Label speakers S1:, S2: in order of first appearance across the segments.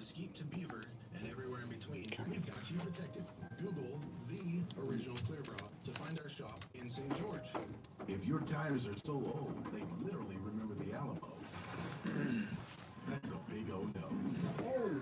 S1: mesquite to beaver and everywhere in between, we've got you protected. Google the original Clear Bra to find our shop in St. George.
S2: If your tires are so old, they literally remember the Alamo, that's a big O no.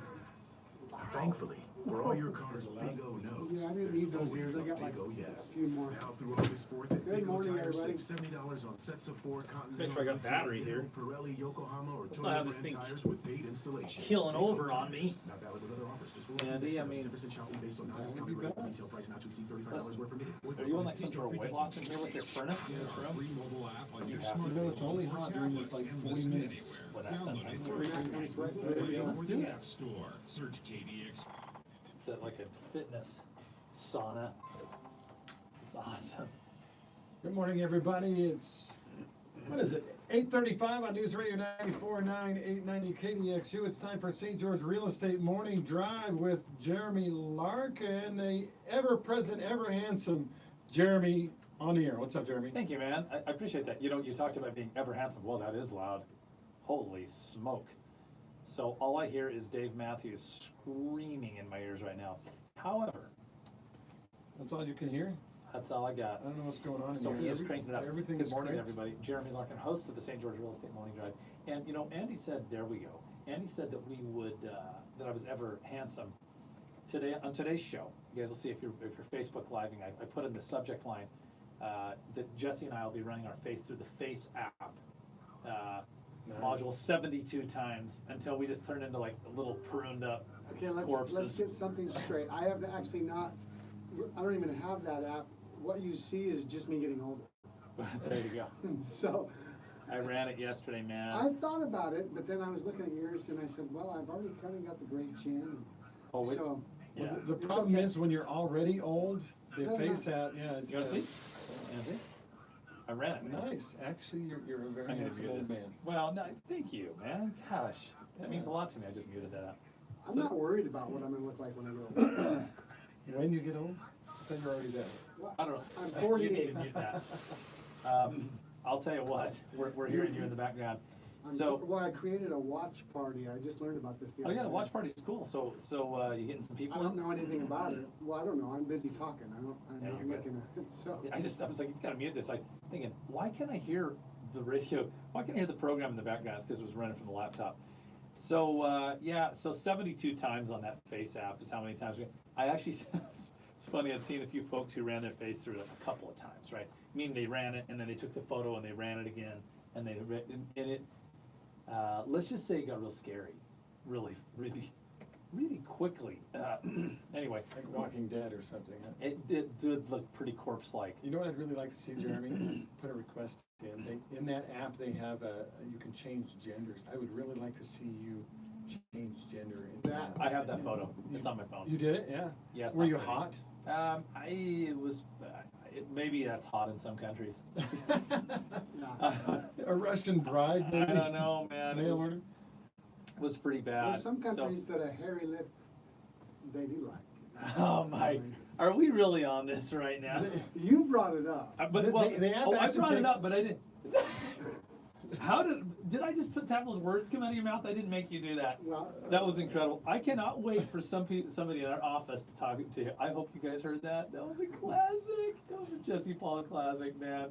S2: Thankfully, for all your cars' big O no's,
S3: Yeah, I didn't
S2: there's
S3: need those
S2: always
S3: years.
S2: a
S3: I got
S2: big
S3: like
S2: O
S3: a
S2: yes.
S3: few more.
S2: Now through August 4th at
S3: Good
S2: Big O
S3: morning,
S2: Tires,
S3: everybody.
S2: save $70 on sets of Ford, Continental,
S4: make sure I got battery here.
S2: Pirelli, Yokohama, or
S4: Let's not have
S2: Toyota
S4: this
S2: brand
S4: thing
S2: tires with paid installation.
S4: killing
S2: Big O
S4: over on me.
S2: Tires, not valid with other offers. Just for
S4: Andy, I mean,
S2: 10% shopping based on non-discounted rate. Retail price not to exceed $35 where permitted.
S4: Are you on like some sort of weight loss in here with this furnace in this room?
S5: Free mobile app on your
S4: have to.
S5: smartphone.
S3: You know, it's only
S5: or
S3: hot during this,
S5: tablet
S3: like,
S5: and
S3: 40
S5: listen
S3: minutes.
S5: anywhere.
S4: Well, that's
S5: Download it
S4: something.
S5: for free
S3: Right,
S5: or
S4: let's
S5: in
S4: do
S5: the
S4: that.
S5: App Store. Search KDX.
S4: It's like a fitness sauna. It's awesome.
S3: Good morning, everybody. It's, what is it, 8:35 on News Radio 94.9, 890 KDXU. It's time for St. George Real Estate Morning Drive with Jeremy Larkin, the ever-present, ever-handsome Jeremy on the air. What's up, Jeremy?
S4: Thank you, man. I appreciate that. You know, you talked about being ever handsome. Well, that is loud. Holy smoke. So all I hear is Dave Matthews screaming in my ears right now. However,
S3: That's all you can hear?
S4: that's all I got.
S3: I don't know what's going on in
S4: So
S3: here.
S4: he is cranking it up.
S3: Everything
S4: Good
S3: is
S4: morning,
S3: cranked.
S4: everybody. Jeremy Larkin, host of the St. George Real Estate Morning Drive. And you know, Andy said, there we go. Andy said that we would, that I was ever handsome. Today, on today's show, you guys will see if you're Facebook living, I put in the subject line, that Jesse and I will be running our face through the Face app. Module 72 times until we just turn into like a little pruned up
S6: Okay, let's
S4: corpses.
S6: get something straight. I have actually not, I don't even have that app. What you see is just me getting older.
S4: There you go.
S6: So,
S4: I ran it yesterday, man.
S6: I thought about it, but then I was looking at yours and I said, well, I've already kind of got the great chin.
S4: Oh, wait.
S6: So,
S4: Yeah.
S3: Well, the
S6: It's
S3: problem
S6: okay.
S3: is when you're already old, the
S6: No, no.
S3: face out, yeah. It's,
S4: You wanna see? Andy? I ran it.
S3: Nice. Actually, you're a very
S4: I'm gonna
S3: handsome
S4: mute
S3: old
S4: this.
S3: man.
S4: Well, no, thank you, man. Gosh, that means a lot to me. I just muted that out.
S6: I'm
S4: So-
S6: not worried about what I'm gonna look like when I get older.
S3: When you get old, then you're already there.
S4: I don't know.
S6: I'm
S4: You
S6: 48.
S4: need to mute that. I'll tell you what, we're hearing you in the background. So,
S6: Well, I created a watch party. I just learned about this the
S4: oh
S6: other
S4: yeah, the
S6: day.
S4: watch party's cool. So you getting some
S6: I
S4: people
S6: don't
S4: in?
S6: know anything about it. Well, I don't know. I'm busy talking. I'm
S4: Yeah,
S6: not
S4: you're good.
S6: making a, so.
S4: Yeah, I was like, it's gotta mute this. Like thinking, why can't I hear the radio? Why can't I hear the program in the background? It's because it was running from the laptop. So yeah, so 72 times on that Face app is how many times I actually. It's funny. I'd seen a few folks who ran their face through it a couple of times, right? Meaning they ran it and then they took the photo and they ran it again and they and it. Let's just say it got real scary, really quickly. Anyway,
S3: Like Walking Dead or something. Huh?
S4: it did look pretty corpse-like.
S3: You know what I'd really like to see, Jeremy? Put a request in. In that app, they have you can change genders. I would really like to see you change gender in that.
S4: I have that photo. It's on my phone.
S3: You did it? Yeah.
S4: Yeah, it's
S3: Were
S4: not
S3: you
S4: pretty.
S3: hot?
S4: I was. Maybe that's hot in some countries.
S3: A Russian bride,
S4: I
S3: maybe?
S4: don't know, man. It
S3: Mail
S4: was,
S3: order?
S4: was pretty bad.
S6: There's some
S4: So-
S6: countries that a hairy lip, they do like.
S4: oh my! Are we really on this right now?
S6: You brought it up.
S4: But
S3: They-
S4: well,
S3: they have
S4: oh, I
S3: actually
S4: brought it
S3: takes-
S4: up, but I didn't. How did I just have those words come out of your mouth? I didn't make you do that.
S6: Well,
S4: That was incredible. I cannot wait for somebody in our office to talk to you. I hope you guys heard that. That was a classic. That was a Jesse Paul classic, man.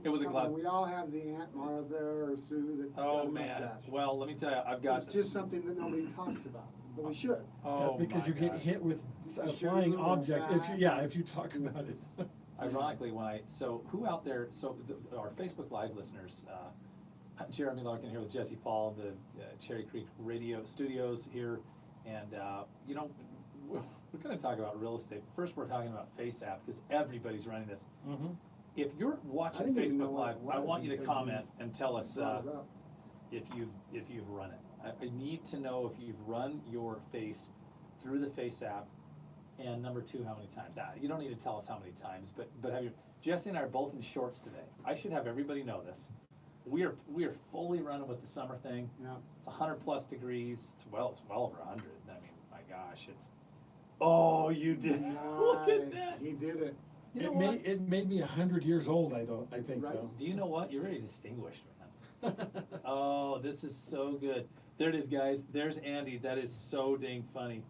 S4: It was a
S6: come on,
S4: classic.
S6: we all have the Aunt Martha or Sue that's got
S4: Oh
S6: a
S4: man.
S6: mustache.
S4: Well, let me tell you, I've got.
S6: It's just something that nobody talks about, but we should.
S4: Oh
S3: That's because
S4: my
S3: you get
S4: gosh.
S3: hit with a
S6: Shoe
S3: flying
S6: or
S3: object. If you,
S6: bat.
S3: if you talk about it.
S4: Ironically, who out there? So our Facebook Live listeners. Jeremy Larkin here with Jesse Paul, the Cherry Creek Radio Studios here, and you know, we're going to talk about real estate. First, we're talking about Face app because everybody's running this.
S3: Mm-hmm.
S4: If you're
S6: I
S4: watching
S6: didn't even know
S4: Facebook
S6: what
S4: Live,
S6: it
S4: I
S6: was
S4: want you to
S6: until you
S4: comment and tell us
S6: Brought it up.
S4: if you've run it. I need to know if you've run your face through the Face app, and number two, how many times. You don't need to tell us how many times, but have you? Jesse and I are both in shorts today. I should have everybody know this. We are fully running with the summer thing.
S6: Yeah.
S4: It's 100+ degrees. It's well over 100. I mean, my gosh, it's. Oh, you did. Look at
S6: Nice.
S4: that.
S6: He did it.
S4: You know
S3: It
S4: what?
S3: made me 100 years old, I think,
S6: Right.
S3: though.
S4: Do you know what? You're very distinguished, man. Oh, this is so good. There it is, guys. There's Andy. That is so dang funny.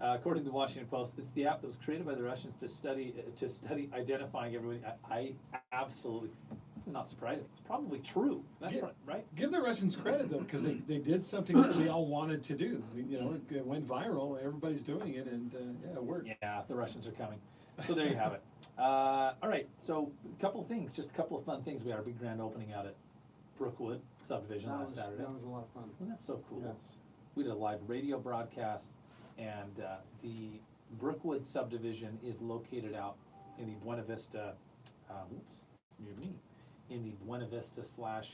S4: According to the Washington Post, it's the app that was created by the Russians to study identifying everybody. I absolutely, it's not surprising. It's probably true. That's right.
S3: Give the Russians credit though, because they did something that we all wanted to do. You know, it went viral. Everybody's doing it, and yeah, it worked.
S4: Yeah, the Russians are coming. So there you have it. All right. So a couple of things, just a couple of fun things. We had our big grand opening out at Brookwood subdivision last Saturday.
S6: That was a lot of fun.
S4: Well, that's so cool.
S6: Yes.
S4: We did a live radio broadcast, and the Brookwood subdivision is located out in the Buena Vista, it's near me, in the Buena Vista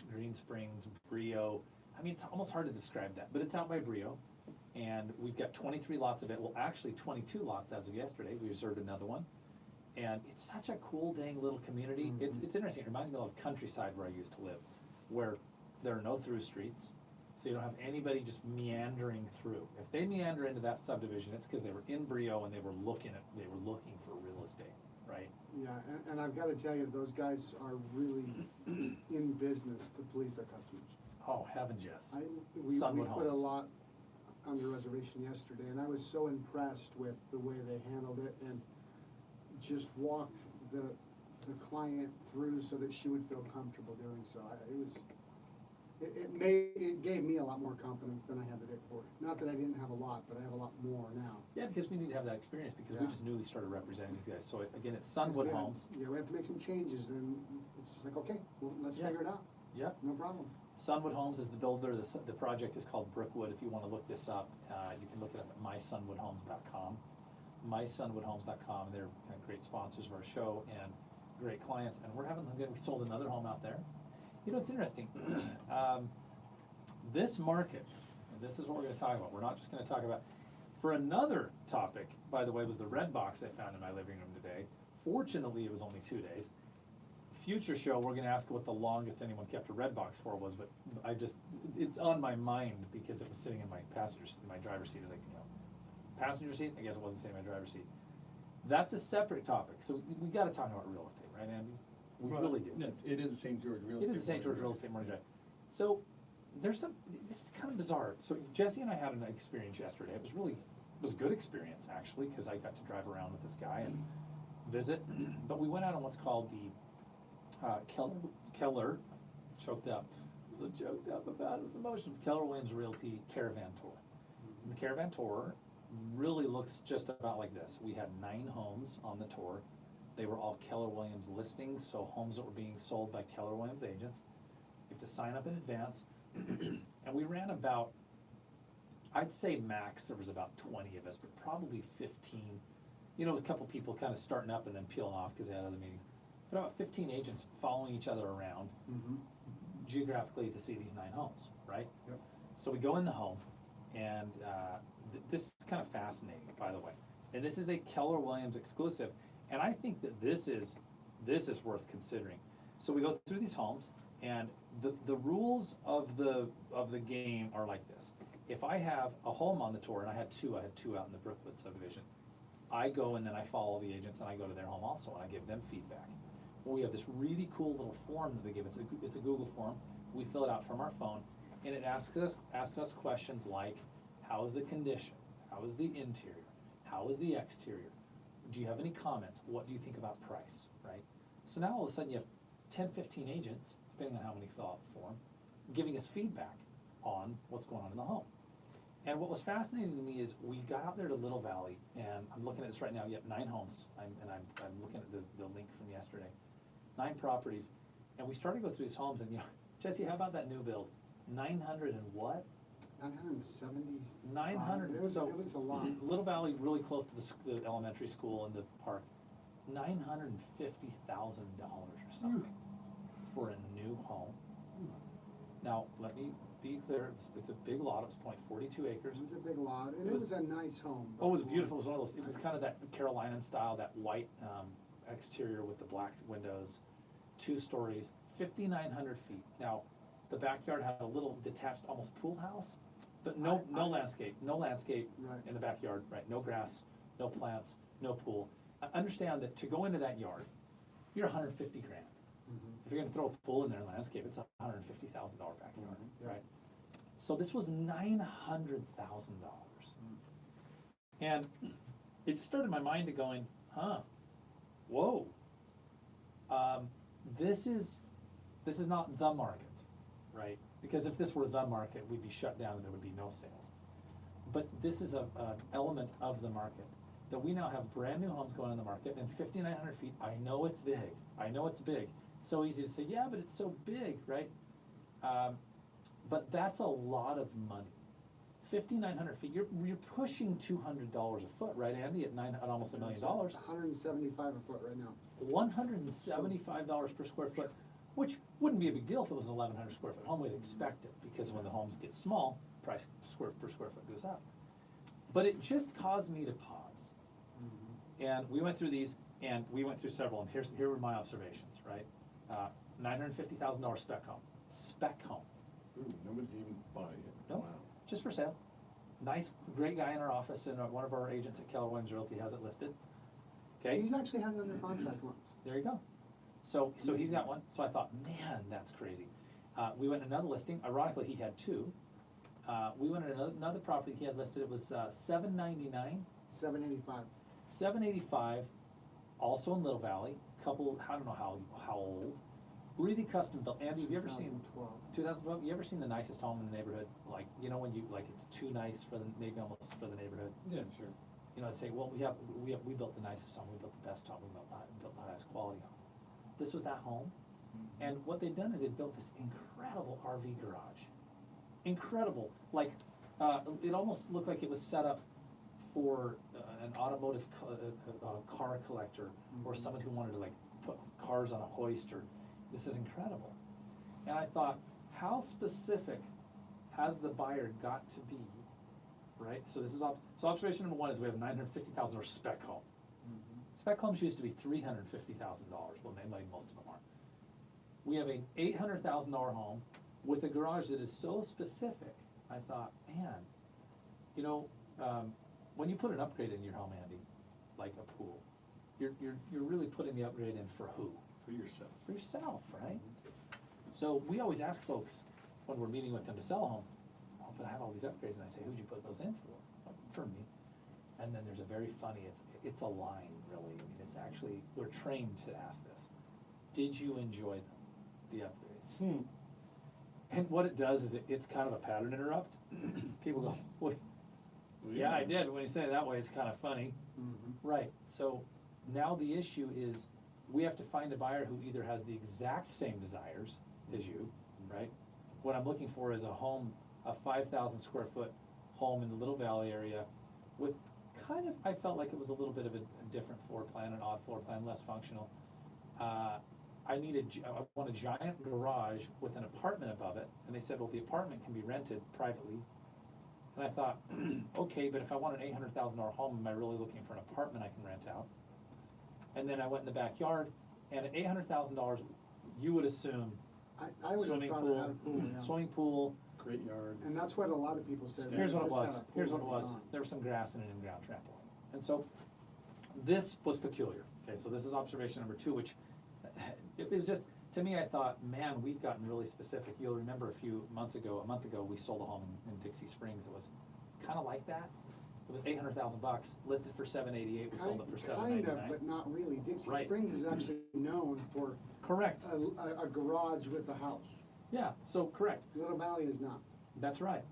S4: / Green Springs, Brio. I mean, it's almost hard to describe that, but it's out by Brio. And we've got 23 lots of it. Well, actually 22 lots as of yesterday. We reserved another one. And it's such a cool dang little community.
S6: Mm-hmm.
S4: It's interesting. It reminds me of countryside where I used to live, where there are no through streets. So you don't have anybody just meandering through. If they meander into that subdivision, it's because they were in Brio and they were looking for real estate, right?
S6: Yeah, and I've got to tell you, those guys are really in business to please their customers.
S4: Oh, heavens yes.
S6: We
S4: Sunwood
S6: put a
S4: Homes.
S6: lot on the reservation yesterday, and I was so impressed with the way they handled it and just walked the client through so that she would feel comfortable doing so. It gave me a lot more confidence than I had the day before. Not that I didn't have a lot, but I have a lot more now.
S4: Yeah, because we need to have that experience because we
S6: Yeah.
S4: just newly started representing these guys. So again, it's Sunwood
S6: We have-
S4: Homes.
S6: Yeah, we have to make some changes, and it's just like, okay, well, let's
S4: Yeah.
S6: figure it out.
S4: Yep.
S6: No problem.
S4: Sunwood Homes is the builder. The project is called Brookwood. If you want to look this up, you can look it up at mysunwoodhomes.com. mysunwoodhomes.com. They're great sponsors of our show and great clients. And we're having them good. We sold another home out there. You know, it's interesting. This market, and this is what we're going to talk about. We're not just going to talk about. For another topic, by the way, was the red box I found in my living room today. Fortunately, it was only 2 days. Future show, we're gonna ask what the longest anyone kept a red box for was, but it's on my mind because it was sitting in my driver's seat. It was like, passenger seat, I guess it wasn't sitting in my driver's seat. That's a separate topic, so we gotta talk about real estate, right, Andy? We really do.
S3: Yeah, it is St. George Real
S4: It
S3: Estate.
S4: is St. George Real Estate Morning Drive. So, this is kind of bizarre. So Jesse and I had an experience yesterday. It was a good experience, actually, because I got to drive around with this guy and visit. But we went out on what's called the Keller, choked up, so choked up about his emotions, Keller Williams Realty Caravan Tour. And the Caravan Tour really looks just about like this. We had 9 homes on the tour. They were all Keller Williams listings, so homes that were being sold by Keller Williams agents. You have to sign up in advance. And we ran about, I'd say max, there was about 20 of us, but probably 15. You know, a couple people kind of starting up and then peeling off because they had other meetings. But about 15 agents following each other around geographically to see these 9 homes, right?
S6: Yep.
S4: So we go in the home, and this is kind of fascinating, by the way. And this is a Keller Williams exclusive, and I think that this is worth considering. So we go through these homes, and the rules of the game are like this. If I have a home on the tour, and I had two out in the Brookwood subdivision, I go and then I follow the agents, and I go to their home also, and I give them feedback. Well, we have this really cool little form that they give us. It's a Google form. We fill it out from our phone, and it asks us questions like, how is the condition? How is the interior? How is the exterior? Do you have any comments? What do you think about price, right? So now all of a sudden you have 10, 15 agents, depending on how many fill out the form, giving us feedback on what's going on in the home. And what was fascinating to me is we got out there to Little Valley, and I'm looking at this right now. You have 9 homes, I'm looking at the link from yesterday. 9 properties, and we started to go through these homes, and Jesse, how about that new build? 900 and what?
S6: 970.
S4: 900.
S6: It was a lot.
S4: Little Valley, really close to the elementary school and the park. $950,000 or something for a new home. Now, let me be clear, it's a big lot. It was 0.42 acres.
S6: It was a big lot, and it was a nice home.
S4: Oh, it was beautiful. It was one of those, it was kind of that Carolinian style, that white exterior with the black windows, 2 stories, 5,900 feet. Now, the backyard had a little detached, almost pool house, but no landscape
S6: Right.
S4: in the backyard, right? No grass, no plants, no pool. Understand that to go into that yard, you're 150 grand. If you're gonna throw a pool in there and landscape, it's a $150,000 backyard, right? So this was $900,000. And it just started my mind to going, whoa. This is not the market, right? Because if this were the market, we'd be shut down and there would be no sales. But this is an element of the market, that we now have brand new homes going on the market, and 5,900 feet, I know it's big. It's so easy to say, yeah, but it's so big, right? But that's a lot of money. 5,900 feet, you're pushing $200 a foot, right, Andy, at almost $1 million.
S6: $175 a foot right now.
S4: $175 per square foot, which wouldn't be a big deal if it was an 1,100 square foot home. We'd expect it, because when the homes get small, price per square foot goes up. But it just caused me to pause. And we went through these, and we went through several, and here were my observations, right? $950,000 spec home.
S7: Ooh, nobody's even buying it.
S4: Nope.
S7: Wow.
S4: Just for sale. Nice, great guy in our office, and one of our agents at Keller Realty has it listed. Okay,
S6: He's actually had it under contract once.
S4: there you go. So he's got one. So I thought, man, that's crazy. We went to another listing. Ironically, he had two. We went to another property he had listed. It was $799,
S6: $785.
S4: $785, also in Little Valley. Couple, I don't know how old. Really custom built. Andy, have you ever seen 2012? You ever seen the nicest home in the neighborhood? Like, you know, when you like it's too nice for maybe almost for the neighborhood.
S3: Yeah, sure.
S4: You know, I'd say, well, we built the nicest home, we built the best home, we built the highest quality home. This was that home, and what they'd done is they built this incredible RV garage. Incredible, like, it almost looked like it was set up for an automotive car collector, or someone who wanted to like put cars on a hoist, or, this is incredible. And I thought, how specific has the buyer got to be, right? So this is, so observation number one is we have $950,000 spec home. Spec homes used to be $350,000, well, most of them are. We have an $800,000 home with a garage that is so specific. I thought, man, you know, when you put an upgrade in your home, Andy, like a pool, you're really putting the upgrade in for who?
S7: For yourself.
S4: For yourself, right? So we always ask folks when we're meeting with them to sell a home, oh, but I have all these upgrades, and I say, who'd you put those in for? Like, for me. And then there's a very funny, it's a line, really. I mean, it's actually, we're trained to ask this. Did you enjoy them, the upgrades? And what it does is it's kind of a pattern interrupt. People go, well, yeah, I did. When you say it that way, it's kind of funny. Right, so now the issue is we have to find a buyer who either has the exact same desires as you, right? What I'm looking for is a home, a 5,000 square foot home in the Little Valley area with kind of, I felt like it was a little bit of a different floor plan, an odd floor plan, less functional. I want a giant garage with an apartment above it, and they said, well, the apartment can be rented privately. And I thought, okay, but if I want an $800,000 home, am I really looking for an apartment I can rent out? And then I went in the backyard, and at $800,000, you would assume
S6: I would have
S4: swimming
S6: thought it had a pool, yeah.
S4: swimming pool.
S7: Great yard.
S6: And that's what a lot of people said.
S4: Here's what it
S6: This
S4: was.
S6: had a
S4: Here's what it
S6: pool
S4: was.
S6: on.
S4: There was some grass and an in-ground trampoline. And so this was peculiar. Okay, so this is observation number two, which it was just, to me, I thought, man, we've gotten really specific. You'll remember a month ago, we sold a home in Dixie Springs. It was kind of like that. It was $800,000, listed for $788. We sold it for $799.
S6: Kind of, but not really. Dixie
S4: Right.
S6: Springs is actually known for
S4: Correct.
S6: a garage with a house.
S4: Yeah, so correct.
S6: Little Valley is not.
S4: That's right.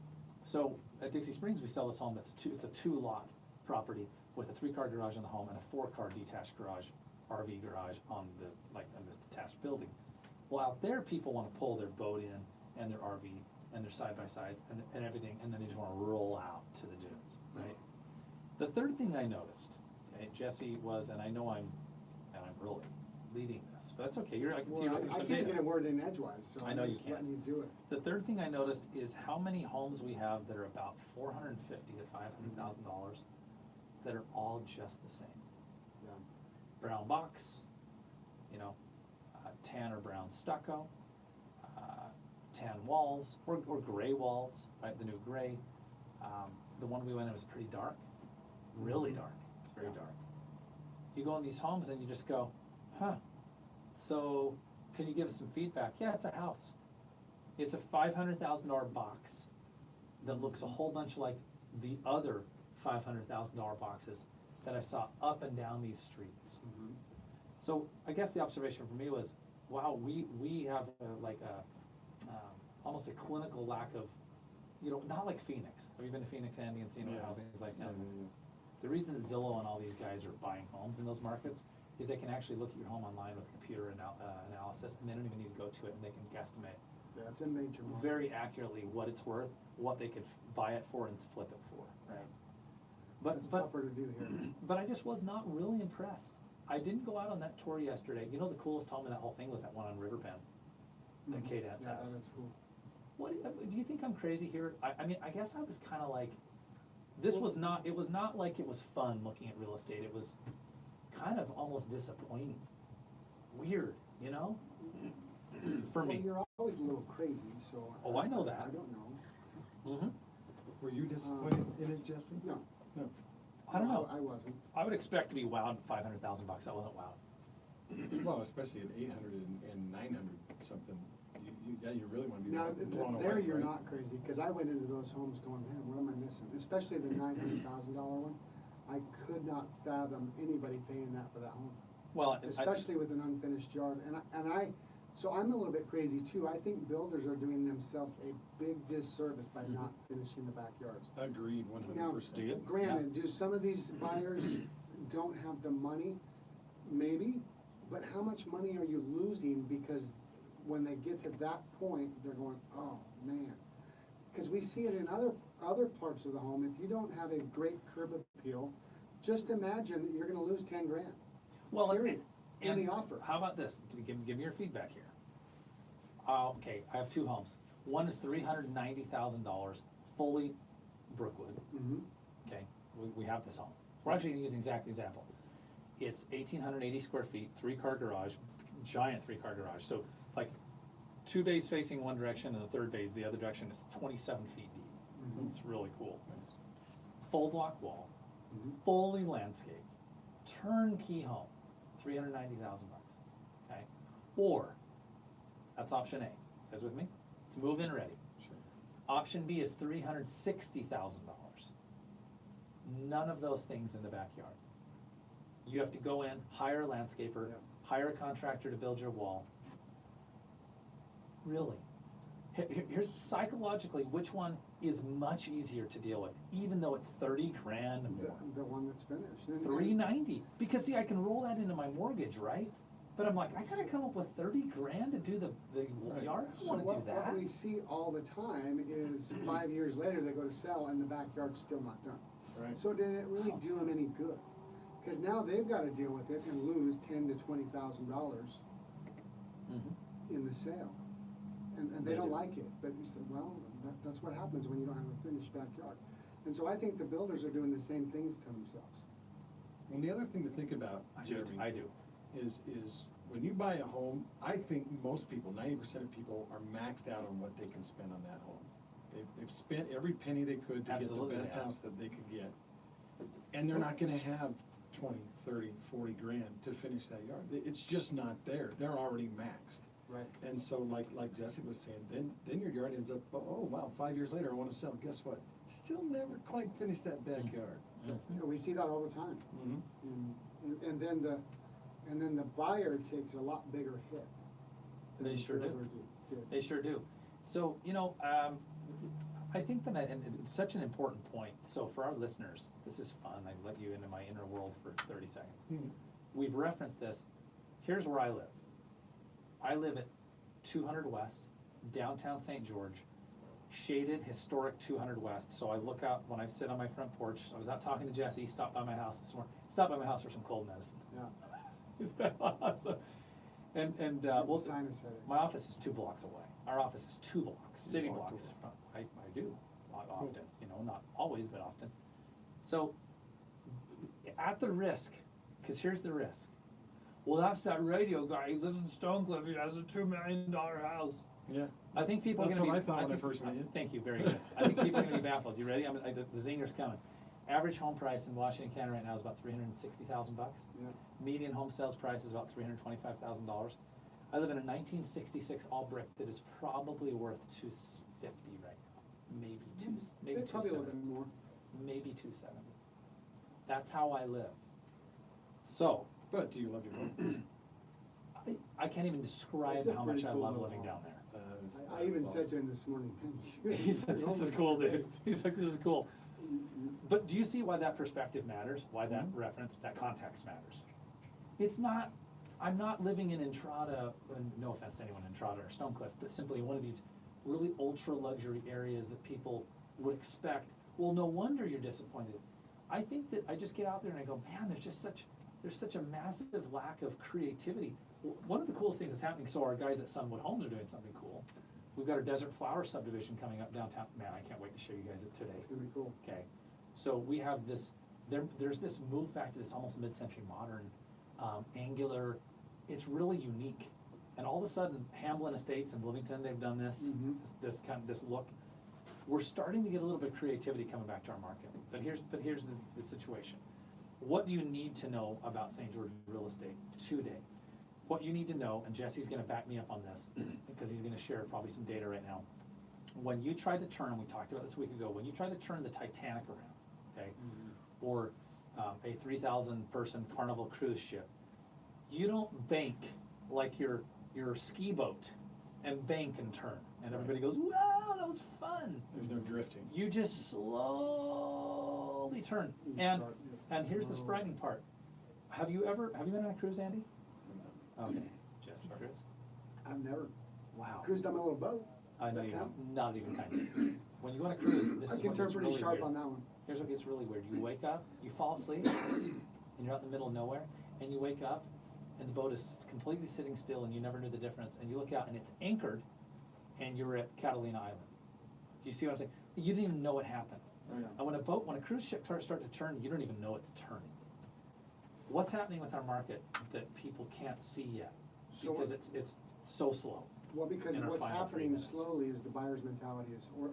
S4: So at Dixie Springs, we sell this home it's a two-lot property with a 3-car garage in the home and a 4-car detached garage, RV garage on this detached building. Well, out there, people want to pull their boat in and their RV and their side-by-sides and everything, and then they just want to roll out to the dunes, right? The third thing I noticed, okay, Jesse, was, and I know I'm really leading this, but that's okay. I can see you're looking at
S6: I
S4: some
S6: can't
S4: data.
S6: get a word in edgewise, so
S4: I know
S6: I'm
S4: you
S6: just
S4: can't.
S6: letting you do it.
S4: The third thing I noticed is how many homes we have that are about $450,000 to $500,000 that are all just the same.
S6: Yeah.
S4: Brown box, you know, tan or brown stucco, tan walls, or gray walls, right, the new gray. The one we went in was pretty dark, really dark, it's very dark. You go in these homes and you just go, huh, so can you give us some feedback? Yeah, it's a house. It's a $500,000 box that looks a whole bunch like the other $500,000 boxes that I saw up and down these streets.
S6: Mhm.
S4: So I guess the observation for me was, wow, we have almost a clinical lack of, not like Phoenix. Have you been to Phoenix, Andy, and seen what
S7: Yeah.
S4: housing is like
S7: Yeah,
S4: now?
S7: yeah, yeah.
S4: The reason that Zillow and all these guys are buying homes in those markets is they can actually look at your home online with computer analysis, and they don't even need to go to it, and they can guesstimate
S6: Yeah, it's a major market.
S4: very accurately what it's worth, what they could buy it for and flip it for, right?
S6: It's
S4: But
S6: tougher to do here.
S4: but I just was not really impressed. I didn't go out on that tour yesterday. The coolest home in that whole thing was that one on Riverbend, that
S6: Mhm.
S4: Kate-Ann's
S6: Yeah,
S4: house.
S6: that's cool.
S4: What, do you think I'm crazy here? I mean, I guess I was kinda like, it was not like it was fun looking at real estate. It was kind of almost disappointing. Weird, for
S6: Well,
S4: me.
S6: you're always a little crazy, so.
S4: Oh, I know that.
S6: I don't know.
S4: Mm-hmm.
S3: Were you disappointed in it, Jesse?
S6: No.
S3: No.
S4: I don't know.
S6: I wasn't.
S4: I would expect to be wowed at $500,000. I wasn't wowed.
S7: Well, especially at 800 and 900 something, you really wanna be
S6: Now,
S7: blown away,
S6: there you're
S7: right?
S6: not crazy, because I went into those homes going, man, what am I missing? Especially the $900,000 one. I could not fathom anybody paying that for that home,
S4: Well,
S6: especially with an unfinished yard. So I'm a little bit crazy too. I think builders are doing themselves a big disservice by
S4: Mhm.
S6: not finishing the backyards.
S7: Agreed,
S6: Now,
S7: 100%.
S4: Do you?
S6: granted, do some of these buyers don't have the money? Maybe, but how much money are you losing because when they get to that point, they're going, oh, man. Because we see it in other parts of the home. If you don't have a great curb appeal, just imagine that you're gonna lose 10 grand.
S4: Well,
S6: Period. In
S4: and
S6: the offer.
S4: How about this? Give me your feedback here. Okay, I have two homes. One is $390,000, fully Brookwood.
S6: Mhm.
S4: Okay, we have this home. We're actually gonna use the exact example. It's 1,880 square feet, 3-car garage, giant 3-car garage. So like 2 bays facing one direction and the third bays the other direction is 27 feet deep.
S6: Mhm.
S4: It's really cool. Full block wall,
S6: Mhm.
S4: fully landscaped, turnkey home, $390,000, okay? Or, that's option A, you guys with me? It's move-in ready.
S7: Sure.
S4: Option B is $360,000. None of those things in the backyard. You have to go in, hire a landscaper,
S6: Yeah.
S4: hire a contractor to build your wall. Really? Here's psychologically, which one is much easier to deal with, even though it's 30 grand more?
S6: The one that's finished. And-
S4: 390, because see, I can roll that into my mortgage, right? But I'm like, I gotta come up with 30 grand to do the
S7: Right.
S4: yard, I
S6: So
S4: don't wanna do that.
S6: what we see all the time is 5 years later, they go to sell and the backyard's still not done.
S7: Right.
S6: So did it really do them any good? Cause now they've gotta deal with it and lose $10,000 to $20,000
S4: Mhm.
S6: in the sale. And
S4: They
S6: they don't
S4: do.
S6: like it, but you said, well, that's what happens when you don't have a finished backyard. And so I think the builders are doing the same things to themselves.
S7: And the other thing to think about, Jeremy.
S4: I do.
S7: Is when you buy a home, I think most people, 90% of people are maxed out on what they can spend on that home. They've spent every penny they could to
S4: Absolutely,
S7: get the best
S4: they have.
S7: house that they could get. And they're not gonna have 20, 30, 40 grand to finish that yard. It's just not there. They're already maxed.
S6: Right.
S7: And so like Jesse was saying, then your yard ends up, oh wow, 5 years later, I wanna sell. Guess what? Still never quite finished that backyard.
S6: Yeah, we see that all the time.
S7: Mhm.
S6: And then the buyer takes a lot bigger hit. than
S4: They
S6: the
S4: sure do.
S6: builder did.
S4: They sure do. So, I think that, and it's such an important point, so for our listeners, this is fun, I let you into my inner world for 30 seconds.
S7: Mhm.
S4: We've referenced this, here's where I live. I live at 200 West, downtown St. George, shaded historic 200 West, so I look out when I sit on my front porch. I was out talking to Jesse, stopped by my house this morning, stopped by my house for some cold medicine.
S6: Yeah.
S4: Is that awesome? Well,
S6: Sinus headache.
S4: my office is 2 blocks away. Our office is 2 blocks, city blocks. I do, often, not always, but often. So, at the risk, because here's the risk. Well, that's that radio guy, he lives in Stonecliff, he has a $2 million house.
S7: Yeah.
S4: I think people are
S7: That's
S4: gonna be.
S7: what I thought when I
S4: think-
S7: first met you.
S4: Thank you, very good. I think people are gonna be baffled. You ready? The zinger's coming. Average home price in Washington County right now is about $360,000.
S6: Yeah.
S4: Median home sales price is about $325,000. I live in a 1966 all brick that is probably worth $250 right now. maybe
S6: It's probably a little
S4: 270,
S6: bit more.
S4: maybe 270. That's how I live. So,
S7: But do you love your home?
S4: I can't even describe
S6: It's a
S4: how much
S6: pretty
S4: I
S6: cool
S4: love
S6: little
S4: living
S6: home.
S4: down there.
S6: I even said to him this morning,
S4: He said, this is cool, dude. He's like, this is cool. But do you see why that perspective matters? Why that reference, that context matters? It's not, I'm not living in Entrada, and no offense to anyone in Entrada or Stonecliff, but simply one of these really ultra luxury areas that people would expect. Well, no wonder you're disappointed. I think that I just get out there and I go, man, there's such a massive lack of creativity. One of the coolest things that's happening, so our guys at Sunwood Homes are doing something cool. We've got our Desert Flower subdivision coming up downtown. Man, I can't wait to show you guys it today.
S6: It's gonna be cool.
S4: Okay, so we have this, there's this move back to this almost mid-century modern, angular, it's really unique. And all of a sudden, Hamlin Estates in Bloomington, they've done this,
S6: Mhm.
S4: this look. We're starting to get a little bit of creativity coming back to our market. But here's the situation. What do you need to know about St. George real estate today? What you need to know, and Jesse's gonna back me up on this, because he's gonna share probably some data right now. When you try to turn, we talked about this a week ago, when you try to turn the Titanic around, okay? Or a 3,000 person Carnival cruise ship, you don't bank like your ski boat and bank and turn. And everybody goes, wow, that was fun.
S7: There's no drifting.
S4: You just slowly turn.
S6: You
S4: And,
S6: start,
S4: and here's this frightening part. Have you been on a cruise, Andy? Okay, Jesse, cruise?
S6: I've never
S4: Wow.
S6: cruised on my little boat.
S4: I
S6: Does
S4: know
S6: that
S4: you
S6: count?
S4: have, not even kind of. When you go on a cruise, this
S6: I
S4: is
S6: can
S4: what
S6: turn
S4: gets
S6: pretty
S4: really
S6: sharp
S4: weird.
S6: on that one.
S4: Here's what gets really weird. You wake up, you fall asleep, and you're out in the middle of nowhere, and you wake up, and the boat is completely sitting still, and you never knew the difference, and you look out, and it's anchored, and you're at Catalina Island. Do you see what I'm saying? You didn't even know what happened.
S6: Oh, yeah.
S4: And when a cruise ship starts to turn, you don't even know it's turning. What's happening with our market that people can't see yet?
S6: So
S4: Because
S6: what-
S4: it's so slow.
S6: Well, because
S4: in our
S6: what's
S4: final 3
S6: happening
S4: minutes.
S6: slowly is the buyer's mentality is, or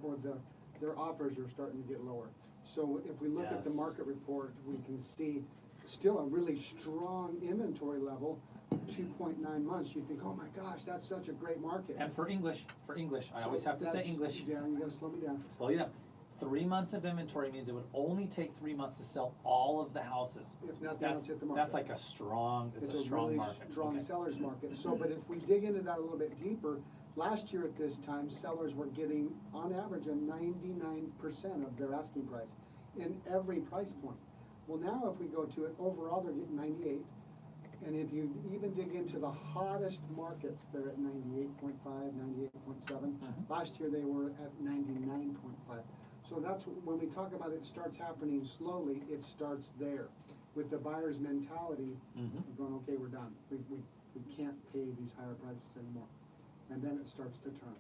S6: their offers are starting to get lower. So if we look at the
S4: Yes.
S6: market report, we can see still a really strong inventory level, 2.9 months. You think, oh my gosh, that's such a great market.
S4: And for English, I always
S6: So
S4: have to say
S6: that's-
S4: English.
S6: Yeah, you gotta slow me down.
S4: Slow you down. 3 months of inventory means it would only take 3 months to sell all of the houses.
S6: If nothing
S4: That's,
S6: else hit the market.
S4: that's like a strong, it's a strong
S6: really
S4: market.
S6: strong
S4: Okay.
S6: seller's market. So, but if we dig into that a little bit deeper, last year at this time, sellers were getting, on average, a 99% of their asking price in every price point. Well, now if we go to it, overall, they're getting 98. And if you even dig into the hottest markets, they're at 98.5, 98.7.
S4: Mhm.
S6: Last year, they were at 99.5. So that's, when we talk about it starts happening slowly, it starts there. With the buyer's mentality,
S4: Mhm.
S6: going, okay, we're done. We can't pay these higher prices anymore. And then it starts to turn.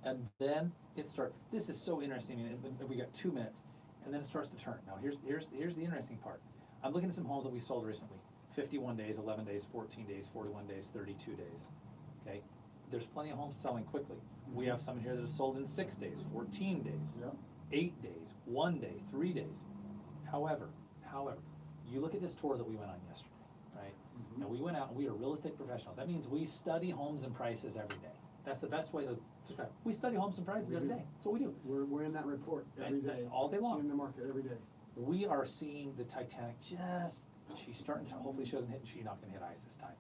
S4: And then it starts, this is so interesting, and we got 2 minutes, and then it starts to turn. Now, here's the interesting part. I'm looking at some homes that we sold recently. 51 days, 11 days, 14 days, 41 days, 32 days, okay? There's plenty of homes selling quickly. We have some in here that have sold in 6 days, 14 days,
S6: Yep.
S4: 8 days, 1 day, 3 days. However, you look at this tour that we went on yesterday, right?
S6: Mhm.
S4: And we went out and we are real estate professionals. That means we study homes and prices every day. That's the best way to describe it. We study homes and prices
S6: We
S4: every
S6: do.
S4: day. That's what we do.
S6: We're in that report every
S4: And-
S6: day.
S4: all day long.
S6: In the market every day.
S4: We are seeing the Titanic she's starting to, hopefully she doesn't hit, she's not gonna hit ice this time.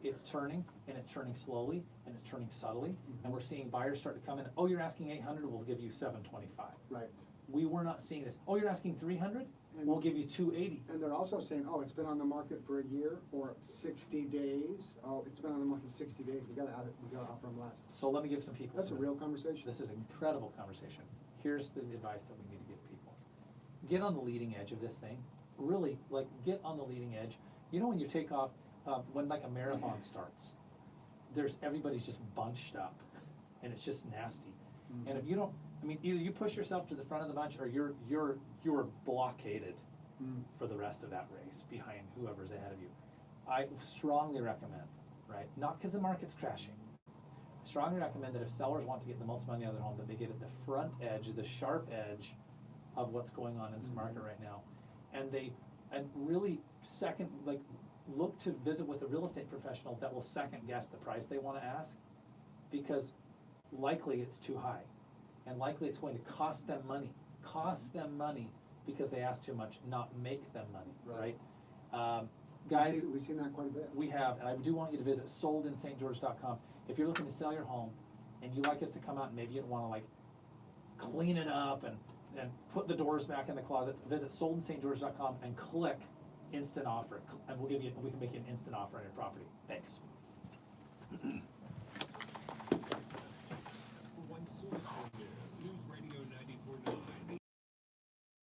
S4: It's turning, and it's turning slowly, and it's turning subtly, and we're seeing buyers start to come in, oh, you're asking 800, we'll give you 725.
S6: Right.
S4: We were not seeing this, oh, you're asking 300,
S6: And-
S4: we'll give you 280.
S6: And they're also saying, oh, it's been on the market for a year or 60 days. Oh, it's been on the market 60 days. We gotta offer them less.
S4: So let me give some people.
S6: That's a
S4: some-
S6: real conversation.
S4: This is an incredible conversation. Here's the advice that we need to give people. Get on the leading edge of this thing. Really, like, get on the leading edge. You know when you take off, when like a marathon starts, everybody's just bunched up, and it's just nasty. And if you don't, I mean, either you push yourself to the front of the bunch, or you're blockaded for the rest of that race behind whoever's ahead of you. I strongly recommend, right, not because the market's crashing, I strongly recommend that if sellers want to get the most money out of their home, that they get at the front edge, the sharp edge of what's going on in this market right now. And really look to visit with a real estate professional that will second guess the price they wanna ask, because likely it's too high. and likely it's going to cost them money because they ask too much, not make them money, right? Guys,
S6: We've seen that quite a bit.
S4: we have, and I do want you to visit soldinstgeorge.com. If you're looking to sell your home and you like us to come out and maybe you want to like clean it up and put the doors back in the closets, visit soldinstgeorge.com and click instant offer, and we can make you an instant offer on your property. Thanks.